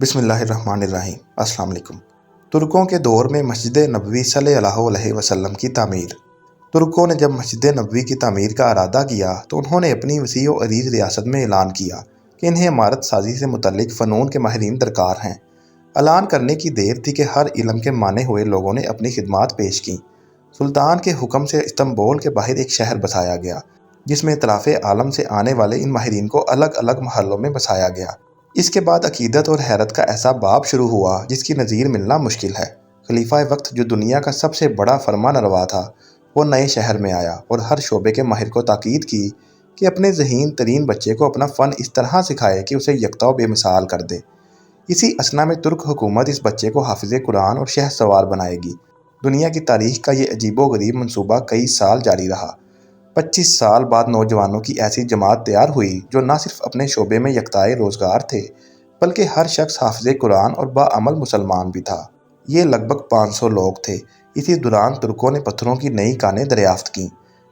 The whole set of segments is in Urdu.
بسم اللہ الرحمن الرحیم۔ السلام علیکم۔ ترکوں کے دور میں مسجد نبوی صلی اللہ علیہ وسلم کی تعمیر۔ ترکوں نے جب مسجد نبوی کی تعمیر کا ارادہ کیا تو انہوں نے اپنی وسیع و عریض ریاست میں اعلان کیا کہ انہیں عمارت سازی سے متعلق فنون کے ماہرین درکار ہیں۔ اعلان کرنے کی دیر تھی کہ ہر علم کے مانے ہوئے لوگوں نے اپنی خدمات پیش کیں۔ سلطان کے حکم سے استنبول کے باہر ایک شہر بسایا گیا جس میں اطراف عالم سے آنے والے ان ماہرین کو الگ الگ محلوں میں بسایا گیا۔ اس کے بعد عقیدت اور حیرت کا ایسا باب شروع ہوا جس کی نظیر ملنا مشکل ہے۔ خلیفہ وقت جو دنیا کا سب سے بڑا فرمان روا تھا وہ نئے شہر میں آیا اور ہر شعبے کے ماہر کو تاکید کی کہ اپنے ذہین ترین بچے کو اپنا فن اس طرح سکھائے کہ اسے یکتا و بے مثال کر دے۔ اسی اثنا میں ترک حکومت اس بچے کو حافظ قرآن اور شہر سوار بنائے گی۔ دنیا کی تاریخ کا یہ عجیب و غریب منصوبہ کئی سال جاری رہا۔ 25 سال بعد نوجوانوں کی ایسی جماعت تیار ہوئی جو نہ صرف اپنے شعبے میں یکتائے روزگار تھے بلکہ ہر شخص حافظ قرآن اور باعمل مسلمان بھی تھا۔ یہ لگ بھگ 500 لوگ تھے۔ اسی دوران ترکوں نے پتھروں کی نئی کانیں دریافت کیں،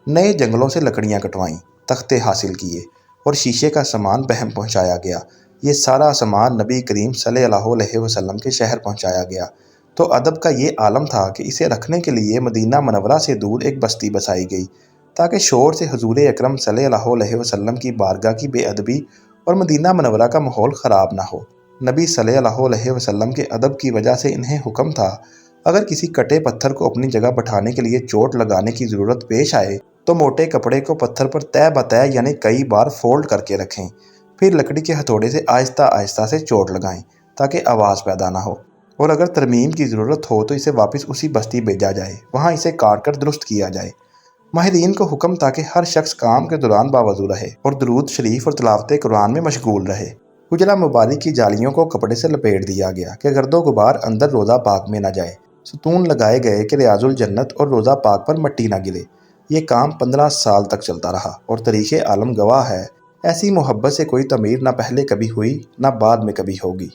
نئے جنگلوں سے لکڑیاں کٹوائیں، تختے حاصل کیے اور شیشے کا سامان بہم پہنچایا گیا۔ یہ سارا سامان نبی کریم صلی اللہ علیہ وسلم کے شہر پہنچایا گیا تو ادب کا یہ عالم تھا کہ اسے رکھنے کے لیے مدینہ منورہ سے دور ایک بستی بسائی گئی تاکہ شور سے حضور اکرم صلی اللہ علیہ وسلم کی بارگاہ کی بے ادبی اور مدینہ منورہ کا ماحول خراب نہ ہو۔ نبی صلی اللہ علیہ وسلم کے ادب کی وجہ سے انہیں حکم تھا اگر کسی کٹے پتھر کو اپنی جگہ بٹھانے کے لیے چوٹ لگانے کی ضرورت پیش آئے تو موٹے کپڑے کو پتھر پر تہ بتہ یعنی کئی بار فولڈ کر کے رکھیں، پھر لکڑی کے ہتھوڑے سے آہستہ آہستہ سے چوٹ لگائیں تاکہ آواز پیدا نہ ہو، اور اگر ترمیم کی ضرورت ہو تو اسے واپس اسی بستی بھیجا جائے، وہاں اسے کاٹ کر درست کیا جائے۔ ماہرین کو حکم تھا کہ ہر شخص کام کے دوران باوضو رہے اور درود شریف اور تلاوت قرآن میں مشغول رہے۔ حجرہ مبارک کی جالیوں کو کپڑے سے لپیٹ دیا گیا کہ گرد و غبار اندر روضہ پاک میں نہ جائے۔ ستون لگائے گئے کہ ریاض الجنت اور روضہ پاک پر مٹی نہ گرے۔ یہ کام 15 سال تک چلتا رہا اور تاریخ عالم گواہ ہے ایسی محبت سے کوئی تعمیر نہ پہلے کبھی ہوئی نہ بعد میں کبھی ہوگی۔